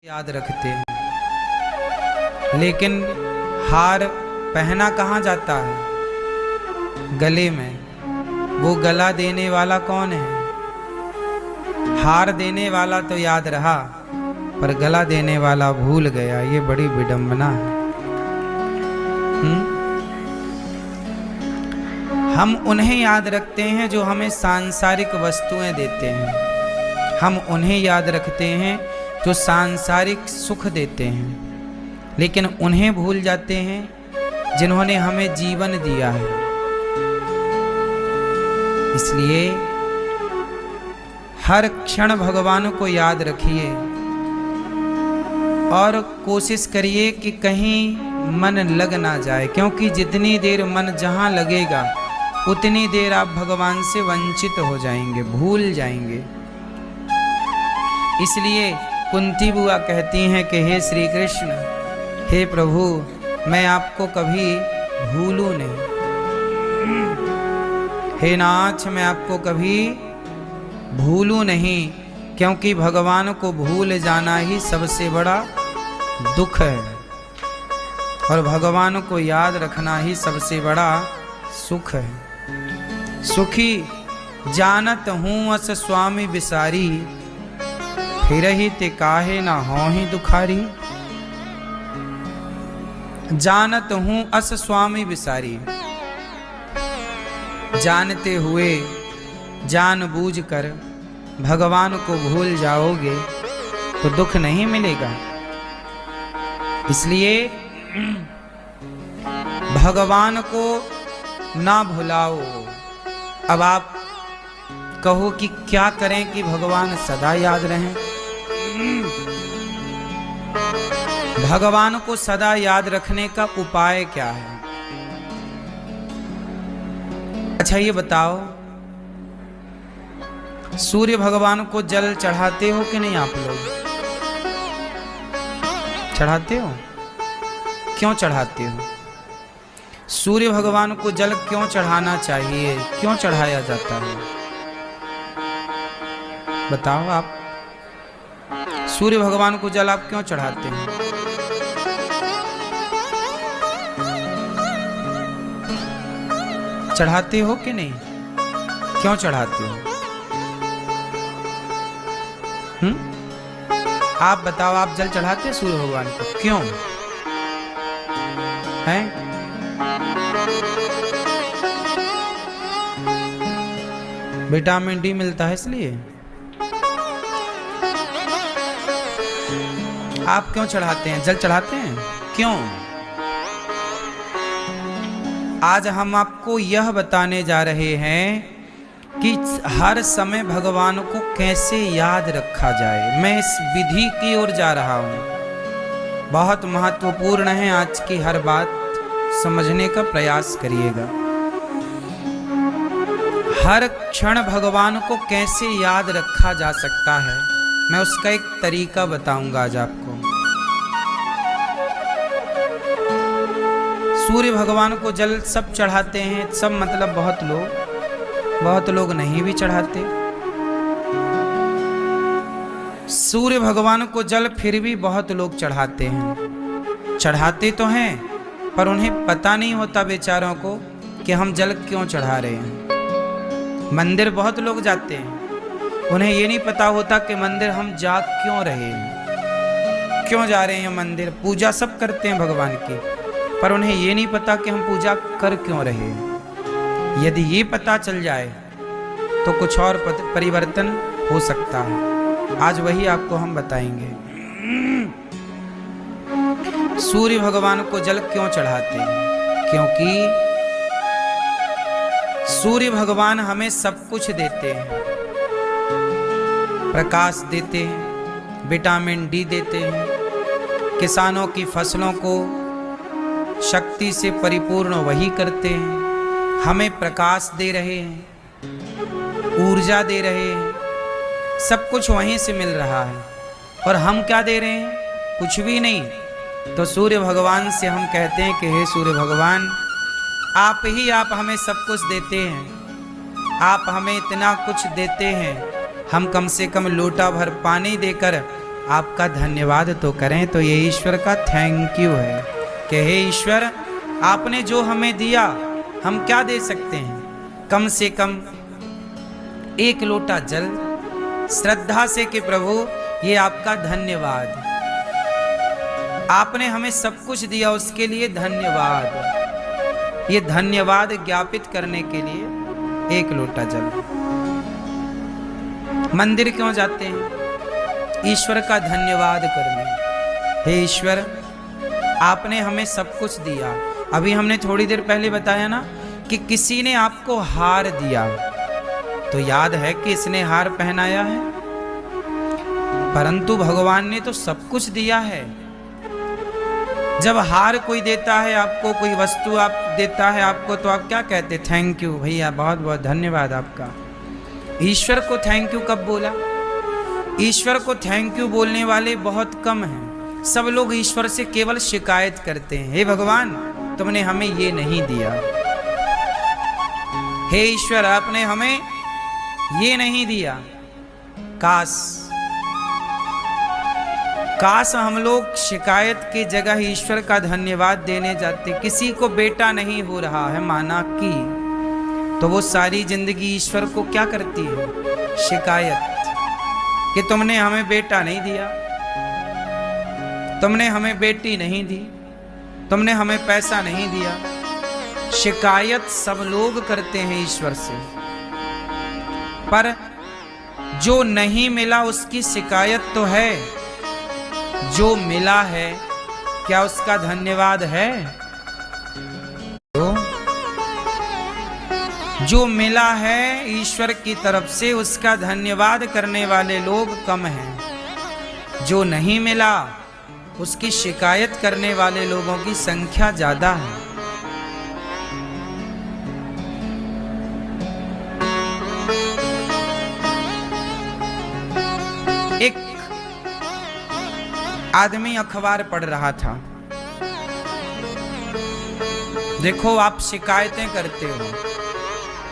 याद रखते हैं, लेकिन हार पहना कहाँ जाता है? गले में। वो गला देने वाला कौन है? हार देने वाला तो याद रहा, पर गला देने वाला भूल गया। ये बड़ी विडंबना है। हम उन्हें याद रखते हैं जो हमें सांसारिक वस्तुएं देते हैं। हम उन्हें याद रखते हैं जो सांसारिक सुख देते हैं, लेकिन उन्हें भूल जाते हैं जिन्होंने हमें जीवन दिया है। इसलिए हर क्षण भगवान को याद रखिए और कोशिश करिए कि कहीं मन लग ना जाए, क्योंकि जितनी देर मन जहां लगेगा उतनी देर आप भगवान से वंचित हो जाएंगे, भूल जाएंगे। इसलिए कुंती बुआ कहती हैं कि हे श्री कृष्ण, हे प्रभु, मैं आपको कभी भूलूं नहीं। हे नाथ, मैं आपको कभी भूलूं नहीं, क्योंकि भगवान को भूल जाना ही सबसे बड़ा दुख है और भगवान को याद रखना ही सबसे बड़ा सुख है। सुखी जानत हूँ अस स्वामी बिसारी, फिर ही ते काहे ना हो ही दुखारी। जानत हूँ अस स्वामी बिसारी, जानते हुए जानबूझ कर भगवान को भूल जाओगे तो दुख नहीं मिलेगा। इसलिए भगवान को ना भुलाओ। अब आप कहो कि क्या करें कि भगवान सदा याद रहें? भगवान को सदा याद रखने का उपाय क्या है? अच्छा ये बताओ, सूर्य भगवान को जल चढ़ाते हो कि नहीं? आप लोग चढ़ाते हो? क्यों चढ़ाते हो? सूर्य भगवान को जल क्यों चढ़ाना चाहिए? क्यों चढ़ाया जाता है? बताओ आप। सूर्य भगवान को जल आप क्यों चढ़ाते हैं? चढ़ाते हो कि नहीं? क्यों चढ़ाते हो? आप बताओ, आप जल चढ़ाते हैं सूर्य भगवान को? क्यों हैं? विटामिन डी मिलता है इसलिए। आप क्यों चढ़ाते हैं? जल चढ़ाते हैं क्यों? आज हम आपको यह बताने जा रहे हैं कि हर समय भगवान को कैसे याद रखा जाए। मैं इस विधि की ओर जा रहा हूं। बहुत महत्वपूर्ण है, आज की हर बात समझने का प्रयास करिएगा। हर क्षण भगवान को कैसे याद रखा जा सकता है, मैं उसका एक तरीका बताऊंगा आज आपको। सूर्य भगवान को जल सब चढ़ाते हैं, सब मतलब बहुत लोग नहीं भी चढ़ाते। सूर्य भगवान को जल फिर भी बहुत लोग चढ़ाते हैं। चढ़ाते तो हैं, पर उन्हें पता नहीं होता बेचारों को कि हम जल क्यों चढ़ा रहे हैं। मंदिर बहुत लोग जाते हैं, उन्हें ये नहीं पता होता कि मंदिर हम जा क्यों रहे हैं, क्यों जा रहे हैं मंदिर। पूजा सब करते हैं भगवान की, पर उन्हें ये नहीं पता कि हम पूजा कर क्यों रहे हैं। यदि ये पता चल जाए तो कुछ और परिवर्तन हो सकता है। आज वही आपको हम बताएंगे। सूर्य भगवान को जल क्यों चढ़ाते हैं? क्योंकि सूर्य भगवान हमें सब कुछ देते हैं। प्रकाश देते हैं, विटामिन डी देते हैं, किसानों की फसलों को शक्ति से परिपूर्ण वही करते हैं, हमें प्रकाश दे रहे हैं, ऊर्जा दे रहे हैं, सब कुछ वहीं से मिल रहा है। और हम क्या दे रहे हैं? कुछ भी नहीं। तो सूर्य भगवान से हम कहते हैं कि हे सूर्य भगवान, आप हमें सब कुछ देते हैं, आप हमें इतना कुछ देते हैं, हम कम से कम लोटा भर पानी देकर आपका धन्यवाद तो करें। तो ये ईश्वर का थैंक यू है कि हे ईश्वर, आपने जो हमें दिया हम क्या दे सकते हैं। कम से कम एक लोटा जल श्रद्धा से कि प्रभु ये आपका धन्यवाद, आपने हमें सब कुछ दिया उसके लिए धन्यवाद। ये धन्यवाद ज्ञापित करने के लिए एक लोटा जल। मंदिर क्यों जाते हैं? ईश्वर का धन्यवाद करने। हे ईश्वर, आपने हमें सब कुछ दिया। अभी हमने थोड़ी देर पहले बताया ना कि किसी ने आपको हार दिया, तो याद है कि इसने हार पहनाया है, परंतु भगवान ने तो सब कुछ दिया है। जब हार कोई देता है आपको, कोई वस्तु आप देता है आपको, तो आप क्या कहते? थैंक यू भैया, बहुत बहुत धन्यवाद आपका। ईश्वर को थैंक यू कब बोला? ईश्वर को थैंक यू बोलने वाले बहुत कम हैं। सब लोग ईश्वर से केवल शिकायत करते हैं, हे भगवान तुमने हमें ये नहीं दिया, हे ईश्वर आपने हमें ये नहीं दिया। काश हम लोग शिकायत की जगह ईश्वर का धन्यवाद देने जाते। किसी को बेटा नहीं हो रहा है, माना कि, तो वो सारी जिंदगी ईश्वर को क्या करती है? शिकायत कि तुमने हमें बेटा नहीं दिया, तुमने हमें बेटी नहीं दी, तुमने हमें पैसा नहीं दिया। शिकायत सब लोग करते हैं ईश्वर से, पर जो नहीं मिला उसकी शिकायत तो है, जो मिला है क्या उसका धन्यवाद है? तो जो मिला है ईश्वर की तरफ से उसका धन्यवाद करने वाले लोग कम हैं। जो नहीं मिला उसकी शिकायत करने वाले लोगों की संख्या ज्यादा है। एक आदमी अखबार पढ़ रहा था। देखो आप शिकायतें करते हो,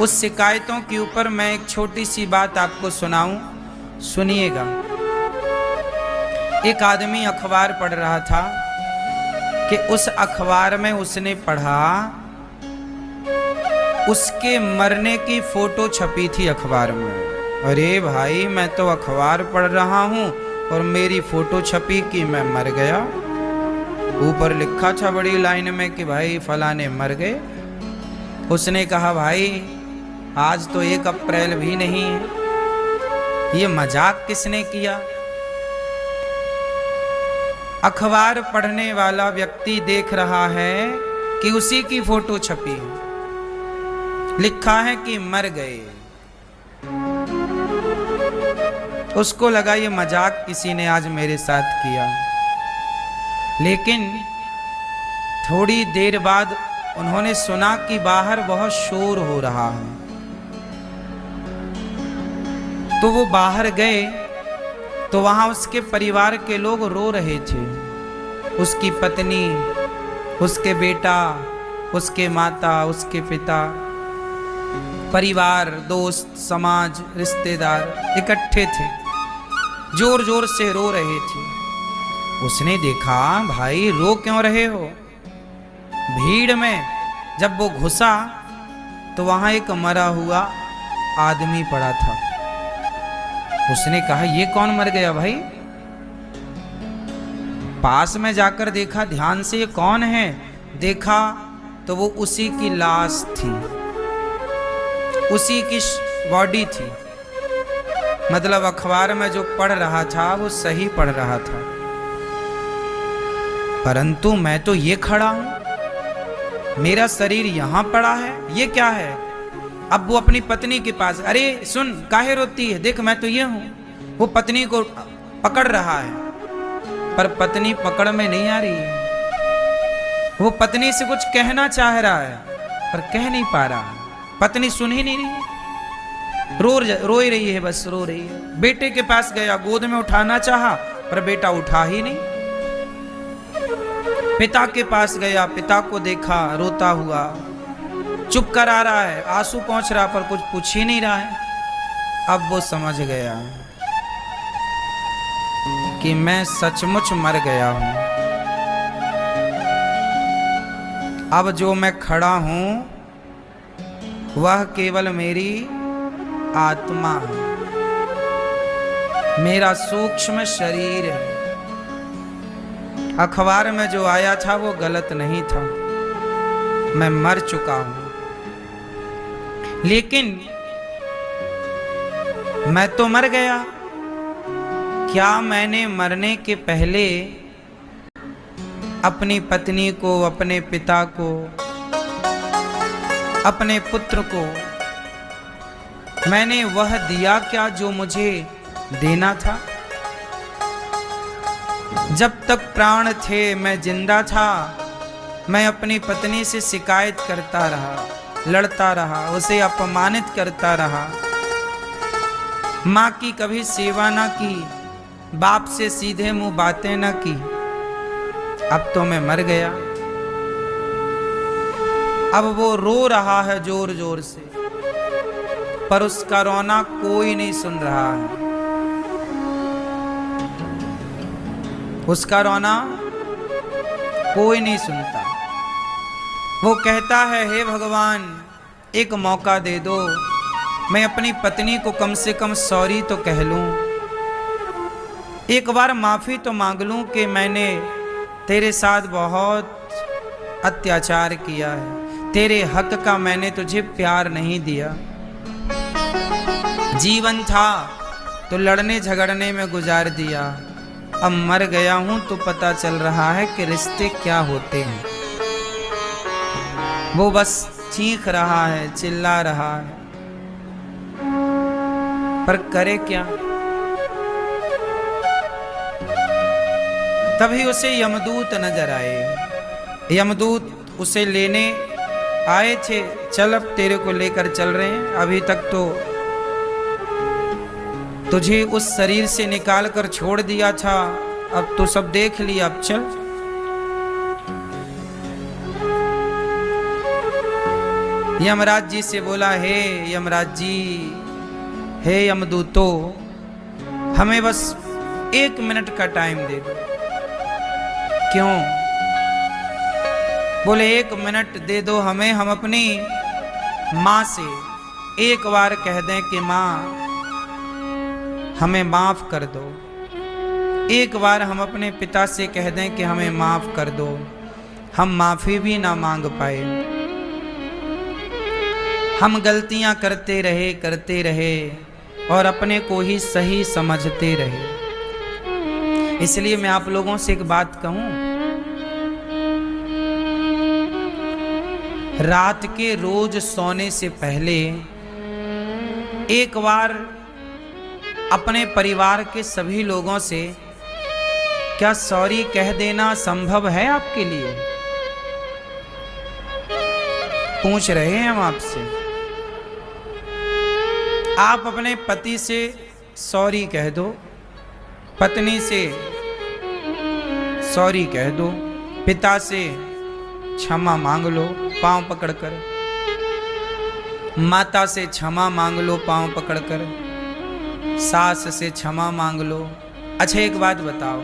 उस शिकायतों के ऊपर मैं एक छोटी सी बात आपको सुनाऊं, सुनिएगा। एक आदमी अखबार पढ़ रहा था कि उस अखबार में उसने पढ़ा उसके मरने की फोटो छपी थी अखबार में। अरे भाई मैं तो अखबार पढ़ रहा हूं और मेरी फोटो छपी कि मैं मर गया। ऊपर लिखा था बड़ी लाइन में कि भाई फलाने मर गए। उसने कहा भाई आज तो 1 अप्रैल भी नहीं है, ये मजाक किसने किया? अखबार पढ़ने वाला व्यक्ति देख रहा है कि उसी की फोटो छपी है, लिखा है कि मर गए। उसको लगा ये मजाक किसी ने आज मेरे साथ किया। लेकिन थोड़ी देर बाद उन्होंने सुना कि बाहर बहुत शोर हो रहा है, तो वो बाहर गए तो वहां उसके परिवार के लोग रो रहे थे। उसकी पत्नी, उसके बेटा, उसके माता, उसके पिता, परिवार, दोस्त, समाज, रिश्तेदार इकट्ठे थे, जोर जोर से रो रहे थे। उसने देखा भाई रो क्यों रहे हो? भीड़ में जब वो घुसा तो वहां एक मरा हुआ आदमी पड़ा था। उसने कहा ये कौन मर गया भाई? पास में जाकर देखा ध्यान से, ये कौन है? देखा तो वो उसी की लाश थी, उसी की बॉडी थी। मतलब अखबार में जो पढ़ रहा था वो सही पढ़ रहा था, परंतु मैं तो ये खड़ा हूं, मेरा शरीर यहां पड़ा है, ये क्या है? अब वो अपनी पत्नी के पास, अरे सुन काहे रोती है, देख मैं तो ये हूं। वो पत्नी को पकड़ रहा है, पर पत्नी पकड़ में नहीं आ रही है। वो पत्नी से कुछ कहना चाह रहा है पर कह नहीं पा रहा है, पत्नी सुन ही नहीं रही, रो ही रही है, बस रो रही है। बेटे के पास गया, गोद में उठाना चाहा पर बेटा उठा ही नहीं। पिता के पास गया, पिता को देखा रोता हुआ, चुप करा रहा है, आंसू पहुंच रहा पर कुछ पूछ ही नहीं रहा है। अब वो समझ गया कि मैं सचमुच मर गया हूं। अब जो मैं खड़ा हूं वह केवल मेरी आत्मा है, मेरा सूक्ष्म शरीर है। अखबार में जो आया था वो गलत नहीं था, मैं मर चुका हूं। लेकिन मैं तो मर गया, क्या मैंने मरने के पहले अपनी पत्नी को, अपने पिता को, अपने पुत्र को मैंने वह दिया क्या जो मुझे देना था? जब तक प्राण थे, मैं जिंदा था, मैं अपनी पत्नी से शिकायत करता रहा, लड़ता रहा, उसे अपमानित करता रहा। माँ की कभी सेवा ना की, बाप से सीधे मुंह बातें ना की। अब तो मैं मर गया। अब वो रो रहा है जोर जोर से, पर उसका रोना कोई नहीं सुन रहा है। उसका रोना कोई नहीं सुनता। वो कहता है, हे भगवान एक मौका दे दो, मैं अपनी पत्नी को कम से कम सॉरी तो कह लूं, एक बार माफी तो मांग लूं कि मैंने तेरे साथ बहुत अत्याचार किया है, तेरे हक का मैंने तुझे प्यार नहीं दिया। जीवन था तो लड़ने झगड़ने में गुजार दिया, अब मर गया हूं तो पता चल रहा है कि रिश्ते क्या होते हैं। वो बस चीख रहा है, चिल्ला रहा है, पर करे क्या? तभी उसे यमदूत नजर आए। यमदूत उसे लेने आए थे, चल अब तेरे को लेकर चल रहे हैं, अभी तक तो तुझे उस शरीर से निकाल कर छोड़ दिया था, अब तो सब देख लिया, अब चल। यमराज जी से बोला, हे यमराज जी, हे यमदूतो, हमें बस 1 मिनट का टाइम दे दो। क्यों? बोले 1 मिनट दे दो हमें, हम अपनी माँ से एक बार कह दें कि माँ हमें माफ कर दो। एक बार हम अपने पिता से कह दें कि हमें माफ कर दो। हम माफी भी ना मांग पाए, हम गलतियां करते रहे और अपने को ही सही समझते रहे। इसलिए मैं आप लोगों से एक बात कहूं, रात के रोज सोने से पहले एक बार अपने परिवार के सभी लोगों से क्या सॉरी कह देना संभव है आपके लिए? पूछ रहे हैं हम आपसे। आप अपने पति से सॉरी कह दो, पत्नी से सॉरी कह दो, पिता से क्षमा मांग लो पांव पकड़कर, माता से क्षमा मांग लो पांव पकड़कर, सास से क्षमा मांग लो। अच्छा एक बात बताओ,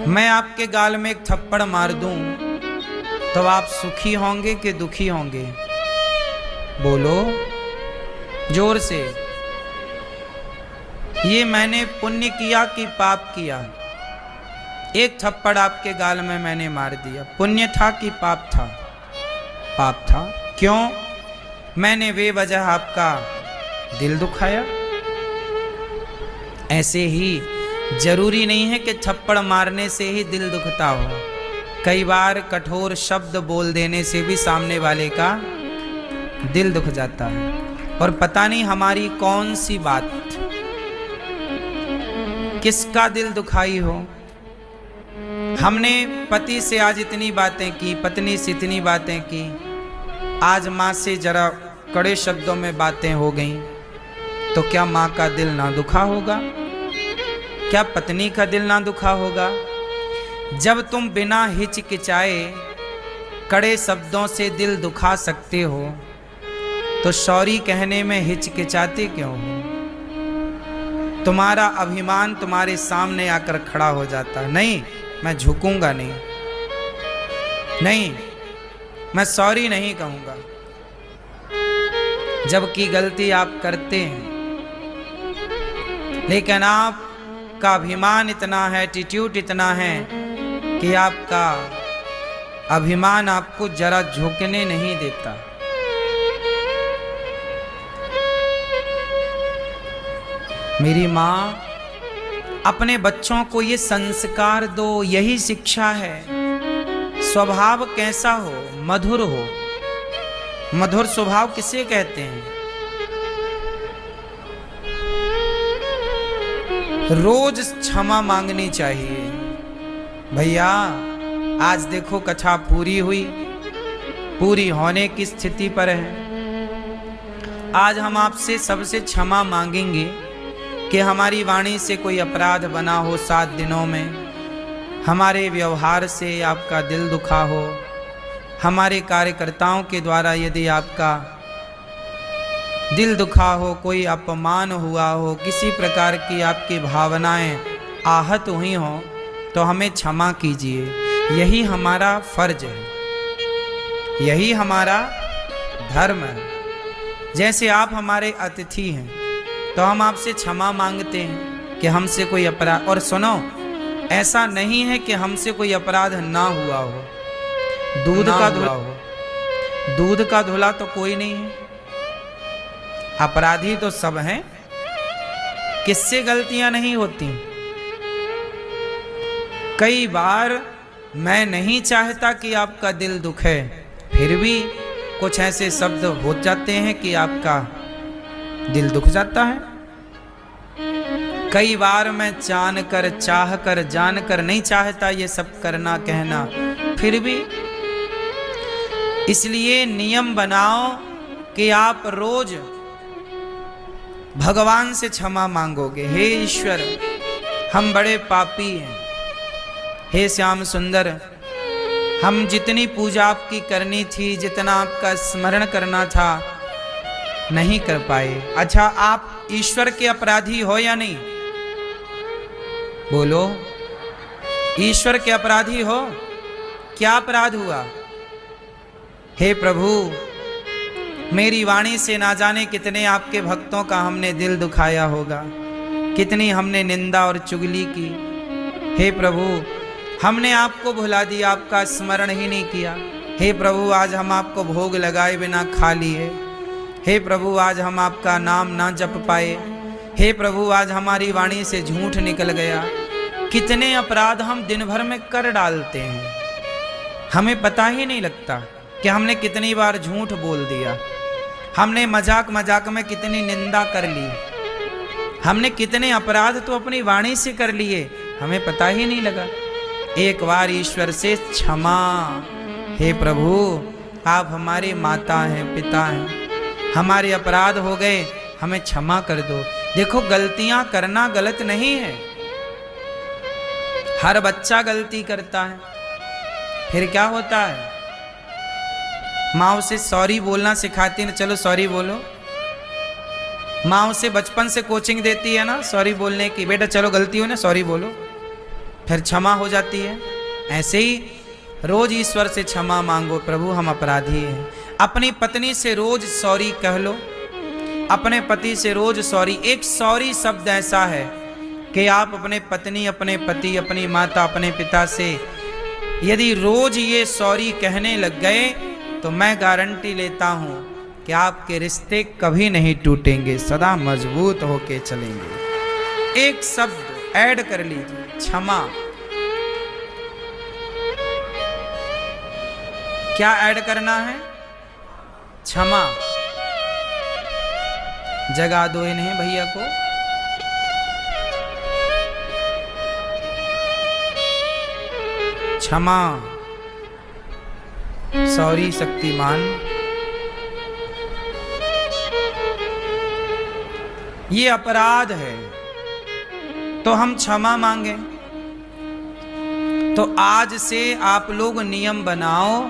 मैं आपके गाल में एक थप्पड़ मार दूं तो आप सुखी होंगे कि दुखी होंगे? बोलो जोर से। ये मैंने पुण्य किया कि पाप किया? एक थप्पड़ आपके गाल में मैंने मार दिया, पुण्य था कि पाप था? पाप था। क्यों? मैंने बेवजह आपका दिल दुखाया। ऐसे ही जरूरी नहीं है कि थप्पड़ मारने से ही दिल दुखता हो, कई बार कठोर शब्द बोल देने से भी सामने वाले का दिल दुख जाता है। और पता नहीं हमारी कौन सी बात किसका दिल दुखाई हो। हमने पति से आज इतनी बातें की, पत्नी से इतनी बातें की, आज माँ से जरा कड़े शब्दों में बातें हो गईं, तो क्या माँ का दिल ना दुखा होगा? क्या पत्नी का दिल ना दुखा होगा? जब तुम बिना हिचकिचाए कड़े शब्दों से दिल दुखा सकते हो, तो सॉरी कहने में हिचकिचाते क्यों हो? तुम्हारा अभिमान तुम्हारे सामने आकर खड़ा हो जाता है। नहीं, मैं झुकूंगा नहीं, नहीं, मैं सॉरी नहीं कहूंगा। जबकि गलती आप करते हैं, लेकिन आपका अभिमान इतना है, एटीट्यूड इतना है कि आपका अभिमान आपको जरा झुकने नहीं देता। मेरी माँ, अपने बच्चों को ये संस्कार दो, यही शिक्षा है। स्वभाव कैसा हो? मधुर हो। मधुर स्वभाव किसे कहते हैं? रोज क्षमा मांगनी चाहिए। भैया, आज देखो कथा पूरी हुई, पूरी होने की स्थिति पर है। आज हम आपसे सबसे क्षमा मांगेंगे कि हमारी वाणी से कोई अपराध बना हो 7 दिनों में, हमारे व्यवहार से आपका दिल दुखा हो, हमारे कार्यकर्ताओं के द्वारा यदि आपका दिल दुखा हो, कोई अपमान हुआ हो, किसी प्रकार की आपकी भावनाएं आहत हुई हो, तो हमें क्षमा कीजिए। यही हमारा फर्ज है, यही हमारा धर्म है। जैसे आप हमारे अतिथि हैं, तो हम आपसे क्षमा मांगते हैं कि हमसे कोई अपराध, और सुनो, ऐसा नहीं है कि हमसे कोई अपराध ना हुआ हो। दूध का धुला हो, दूध का धुला तो कोई नहीं है, अपराधी तो सब हैं। किससे गलतियां नहीं होती? कई बार मैं नहीं चाहता कि आपका दिल दुखे, फिर भी कुछ ऐसे शब्द हो जाते हैं कि आपका दिल दुख जाता है। कई बार मैं जानकर, चाहकर, जानकर नहीं चाहता ये सब करना, कहना, फिर भी। इसलिए नियम बनाओ कि आप रोज भगवान से क्षमा मांगोगे। हे ईश्वर, हम बड़े पापी हैं। हे श्याम सुंदर, हम जितनी पूजा आपकी करनी थी, जितना आपका स्मरण करना था, नहीं कर पाए। अच्छा, आप ईश्वर के अपराधी हो या नहीं? बोलो, ईश्वर के अपराधी हो? क्या अपराध हुआ? हे प्रभु, मेरी वाणी से ना जाने कितने आपके भक्तों का हमने दिल दुखाया होगा, कितनी हमने निंदा और चुगली की। हे प्रभु, हमने आपको भुला दिया, आपका स्मरण ही नहीं किया। हे प्रभु, आज हम आपको भोग लगाए बिना खा लिए। हे प्रभु, आज हम आपका नाम ना जप पाए। हे प्रभु, आज हमारी वाणी से झूठ निकल गया। कितने अपराध हम दिन भर में कर डालते हैं, हमें पता ही नहीं लगता कि हमने कितनी बार झूठ बोल दिया। हमने मजाक मजाक में कितनी निंदा कर ली, हमने कितने अपराध तो अपनी वाणी से कर लिए, हमें पता ही नहीं लगा। एक बार ईश्वर से क्षमा। हे प्रभु, आप हमारे माता हैं, पिता हैं, हमारे अपराध हो गए, हमें क्षमा कर दो। देखो, गलतियां करना गलत नहीं है, हर बच्चा गलती करता है। फिर क्या होता है? माँ उसे सॉरी बोलना सिखाती है ना, चलो सॉरी बोलो। माँ उसे बचपन से कोचिंग देती है ना सॉरी बोलने की, बेटा चलो गलती हो ना सॉरी बोलो, फिर क्षमा हो जाती है। ऐसे ही रोज ईश्वर से क्षमा मांगो, प्रभु हम अपराधी हैं। अपनी पत्नी से रोज सॉरी कह लो, अपने पति से रोज सॉरी। एक सॉरी शब्द ऐसा है कि आप अपने पत्नी, अपने पति, अपनी माता, अपने पिता से यदि रोज ये सॉरी कहने लग गए, तो मैं गारंटी लेता हूं कि आपके रिश्ते कभी नहीं टूटेंगे, सदा मजबूत होके चलेंगे। एक शब्द ऐड कर लीजिए, क्षमा। क्या ऐड करना है? क्षमा। जगा दो इन्हें भैया को। क्षमा, सॉरी शक्तिमान। ये अपराध है तो हम क्षमा मांगे। तो आज से आप लोग नियम बनाओ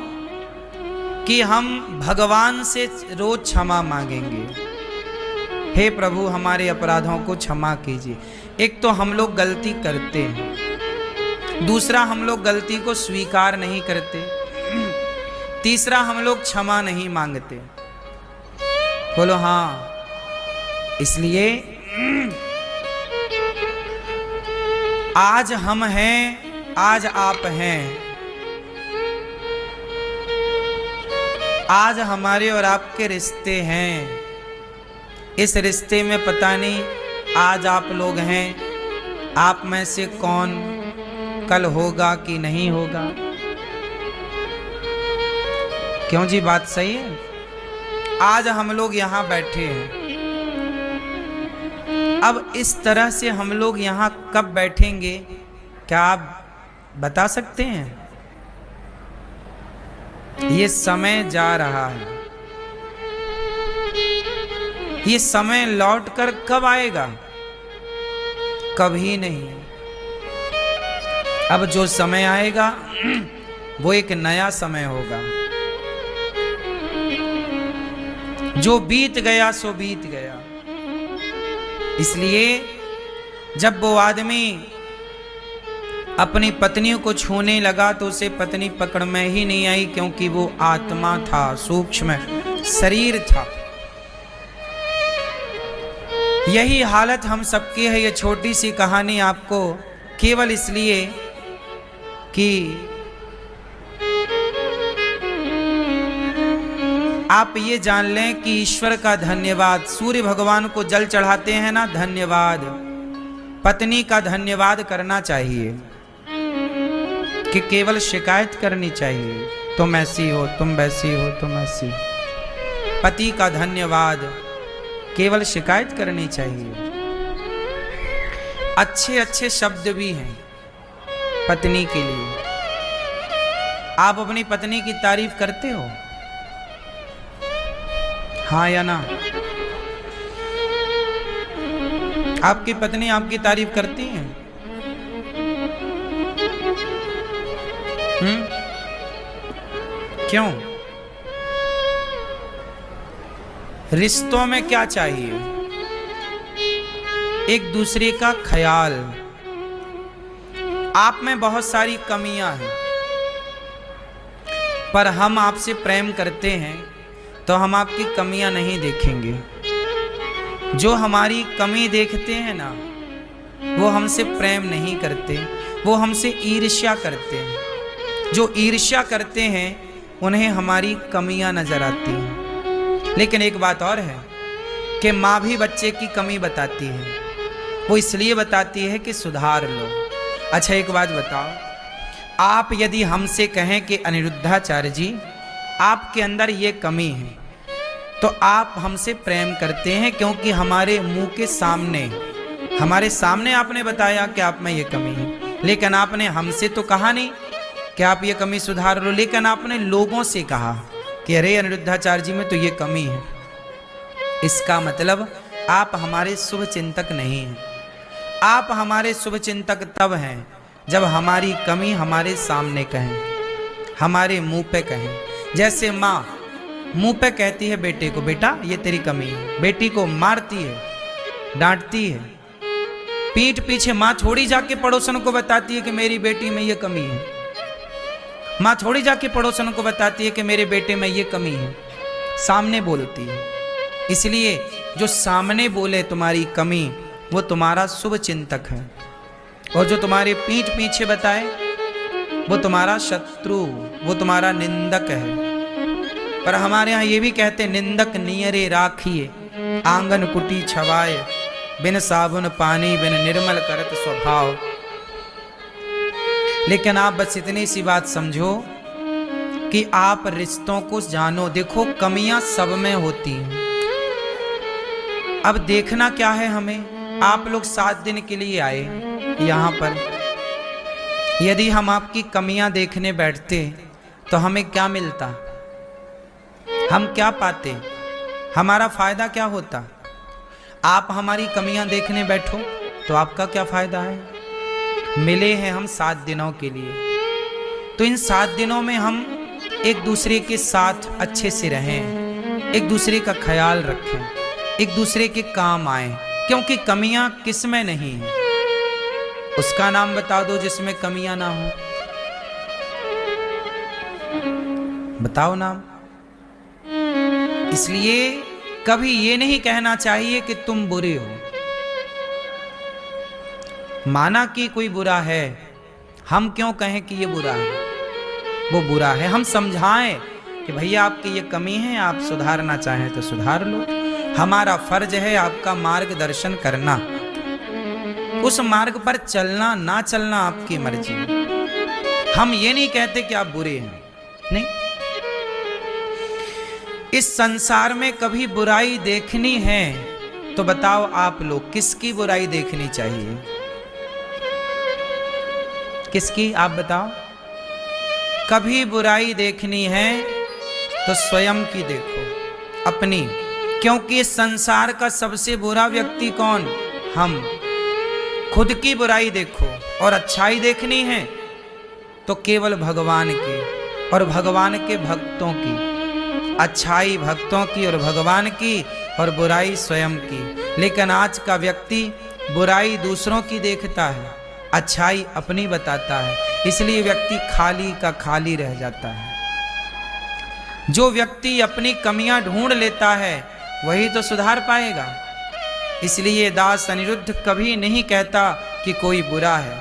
कि हम भगवान से रोज क्षमा मांगेंगे। हे प्रभु हमारे अपराधों को क्षमा कीजिए। एक तो हम लोग गलती करते हैं, दूसरा हम लोग गलती को स्वीकार नहीं करते, तीसरा हम लोग क्षमा नहीं मांगते। बोलो हाँ। इसलिए आज हम हैं, आज आप हैं, आज हमारे और आपके रिश्ते हैं। इस रिश्ते में पता नहीं आज आप लोग हैं, आप में से कौन कल होगा कि नहीं होगा। क्यों जी, बात सही है। आज हम लोग यहाँ बैठे हैं, अब इस तरह से हम लोग यहाँ कब बैठेंगे, क्या आप बता सकते हैं? ये समय जा रहा है, ये समय लौट कर कब आएगा? कभी नहीं। अब जो समय आएगा वो एक नया समय होगा। जो बीत गया सो बीत गया। इसलिए जब वो आदमी अपनी पत्नी को छूने लगा तो उसे पत्नी पकड़ में ही नहीं आई, क्योंकि वो आत्मा था, सूक्ष्म शरीर था। यही हालत हम सबकी है। ये छोटी सी कहानी आपको केवल इसलिए कि आप ये जान लें कि ईश्वर का धन्यवाद। सूर्य भगवान को जल चढ़ाते हैं ना, धन्यवाद। पत्नी का धन्यवाद करना चाहिए कि केवल शिकायत करनी चाहिए, तुम ऐसी हो, तुम वैसी हो, तुम ऐसी। पति का धन्यवाद, केवल शिकायत करनी चाहिए। अच्छे अच्छे शब्द भी हैं पत्नी के लिए। आप अपनी पत्नी की तारीफ करते हो? हाँ या ना? आपकी पत्नी आपकी तारीफ करती है? क्यों? रिश्तों में क्या चाहिए? एक दूसरे का ख्याल। आप में बहुत सारी कमियां हैं, पर हम आपसे प्रेम करते हैं तो हम आपकी कमियां नहीं देखेंगे। जो हमारी कमी देखते हैं ना, वो हमसे प्रेम नहीं करते, वो हमसे ईर्ष्या करते हैं। जो ईर्ष्या करते हैं उन्हें हमारी कमियां नजर आती हैं। लेकिन एक बात और है कि माँ भी बच्चे की कमी बताती है। वो इसलिए बताती है कि सुधार लो। अच्छा एक बात बताओ, आप यदि हमसे कहें कि अनिरुद्धाचार्य जी आपके अंदर ये कमी है, तो आप हमसे प्रेम करते हैं क्योंकि हमारे मुंह के सामने, हमारे सामने आपने बताया कि आप में ये कमी है। लेकिन आपने हमसे तो कहा नहीं कि आप ये कमी सुधार लो, लेकिन आपने लोगों से कहा कि अरे अनिरुद्धाचार्य जी में तो ये कमी है। इसका मतलब आप हमारे शुभ चिंतक नहीं हैं। आप हमारे शुभ चिंतक तब हैं जब हमारी कमी हमारे सामने कहें, हमारे मुंह पे कहें। जैसे माँ मुंह पे कहती है बेटे को, बेटा ये तेरी कमी है, बेटी को मारती है, डांटती है। पीठ पीछे माँ थोड़ी जाके पड़ोसन को बताती है कि मेरी बेटी में ये कमी है। माँ थोड़ी जाके पड़ोसन को बताती है कि मेरे बेटे में ये कमी है, सामने बोलती है। इसलिए जो सामने बोले तुम्हारी कमी वो तुम्हारा शुभ चिंतक है, और जो तुम्हारे पीठ पीछे बताए वो तुम्हारा शत्रु, वो तुम्हारा निंदक है। पर हमारे यहाँ ये भी कहते, निंदक नियरे राखिए, आंगन कुटी छवाए, बिन साबुन पानी बिन निर्मल करत स्वभाव। लेकिन आप बस इतनी सी बात समझो कि आप रिश्तों को जानो। देखो कमियां सब में होती हैं। अब देखना क्या है हमें, आप लोग 7 दिन के लिए आए यहाँ पर। यदि हम आपकी कमियां देखने बैठते तो हमें क्या मिलता, हम क्या पाते, हमारा फायदा क्या होता? आप हमारी कमियां देखने बैठो तो आपका क्या फायदा है? मिले हैं हम 7 दिनों के लिए, तो इन 7 दिनों में हम एक दूसरे के साथ अच्छे से रहें, एक दूसरे का ख्याल रखें। एक दूसरे के काम आए, क्योंकि कमियां किसमें नहीं है। उसका नाम बता दो जिसमें कमियां ना हो, बताओ नाम। इसलिए कभी ये नहीं कहना चाहिए कि तुम बुरे हो। माना कि कोई बुरा है, हम क्यों कहें कि ये बुरा है, वो बुरा है। हम समझाएं कि भैया आपकी ये कमी है, आप सुधारना चाहें तो सुधार लो। हमारा फर्ज है आपका मार्गदर्शन करना, उस मार्ग पर चलना ना चलना आपकी मर्जी। हम ये नहीं कहते कि आप बुरे हैं, नहीं। इस संसार में कभी बुराई देखनी है तो बताओ आप लोग, किसकी बुराई देखनी चाहिए? किसकी, आप बताओ। कभी बुराई देखनी है तो स्वयं की देखो, अपनी। क्योंकि इस संसार का सबसे बुरा व्यक्ति कौन? हम। खुद की बुराई देखो। और अच्छाई देखनी है तो केवल भगवान की और भगवान के भक्तों की। अच्छाई भक्तों की और भगवान की, और बुराई स्वयं की। लेकिन आज का व्यक्ति बुराई दूसरों की देखता है, अच्छाई अपनी बताता है, इसलिए व्यक्ति खाली का खाली रह जाता है। जो व्यक्ति अपनी कमियां ढूंढ लेता है वही तो सुधार पाएगा। इसलिए दास अनिरुद्ध कभी नहीं कहता कि कोई बुरा है।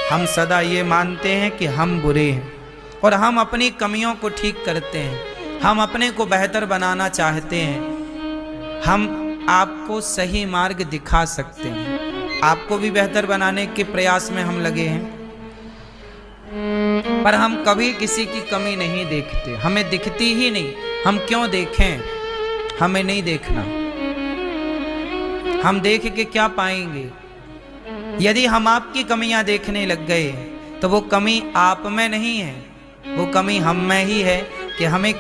हम सदा ये मानते हैं कि हम बुरे हैं और हम अपनी कमियों को ठीक करते हैं। हम अपने को बेहतर बनाना चाहते हैं। हम आपको सही मार्ग दिखा सकते हैं। आपको भी बेहतर बनाने के प्रयास में हम लगे हैं, पर हम कभी किसी की कमी नहीं देखते। हमें दिखती ही नहीं। हम क्यों देखें? हमें नहीं देखना। हम देख के क्या पाएंगे? यदि हम आपकी कमियां देखने लग गए तो वो कमी आप में नहीं है, वो कमी हम में ही है कि हमें